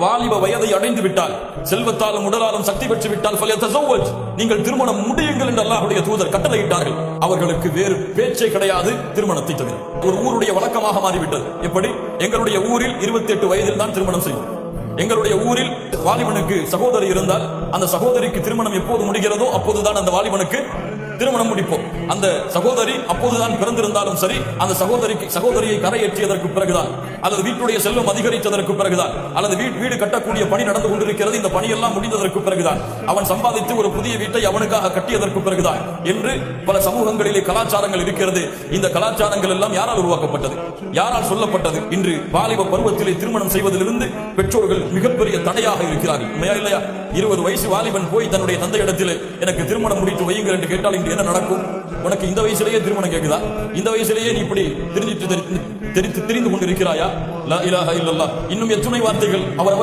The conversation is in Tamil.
வாலிப வயதை அடைந்து விட்டால், செல்வத்தாலும் உடலாலும் சக்தி பெற்று விட்டால், நீங்கள் திருமணம் முடியுங்கள் என்று அல்லாஹ்வுடைய தூதர் கட்டளையிட்டார்கள். அவர்களுக்கு வேறு பேச்சே கிடையாது திருமணத்தை தவிர. ஒரு ஊருடைய வழக்கமாக மாறிவிட்டது. எப்படி? எங்களுடைய ஊரில் 28 வயதில் தான் திருமணம் செய்வோம். எங்களுடைய ஊரில் வாலிபனுக்கு சகோதரி இருந்தால் அந்த சகோதரிக்கு திருமணம் எப்போது முடிகிறதோ அப்போதுதான் அந்த வாலிபனுக்கு திருமணம் முடிப்போம். அந்த சகோதரி அப்போதுதான் பிறந்திருந்தாலும் சரி, அந்த சகோதரியை கரையேற்றியதற்கு பிறகுதான், அல்லது வீட்டுடைய செல்வம் அதிகரித்ததற்கு பிறகுதான், அல்லது வீடு கட்டக்கூடிய பணி நடந்து கொண்டிருக்கிறது, இந்த பணியெல்லாம் முடிந்ததற்கு பிறகுதான், அவன் சம்பாதித்து ஒரு புதிய வீட்டை அவனுக்காக கட்டியதற்கு பிறகுதான் என்று பல சமூகங்களிலே கலாச்சாரங்கள் இருக்கிறது. இந்த கலாச்சாரங்கள் எல்லாம் யாரால் உருவாக்கப்பட்டது? யாரால் சொல்லப்பட்டது? இன்று வாலிப பருவத்திலே திருமணம் செய்வதிலிருந்து பெற்றோர்கள் மிகப்பெரிய தடையாக இருக்கிறார்கள். உண்மையா இல்லையா? 20 வயசு வாலிபன் போய் தன்னுடைய தந்தையிடத்தில் எனக்கு திருமணம் முடித்து வையுங்கள் என்று கேட்டால் இன்று என்ன நடக்கும்? உனக்கு இந்த வயசிலேயே திருமணம் கேட்குதா? இந்த வயசிலேயே நீ இப்படி தெரிந்து கொண்டிருக்கிறாயா? லா இலாஹா இல்லல்லாஹ். இன்னும் எத்துணை வார்த்தைகள் அவர்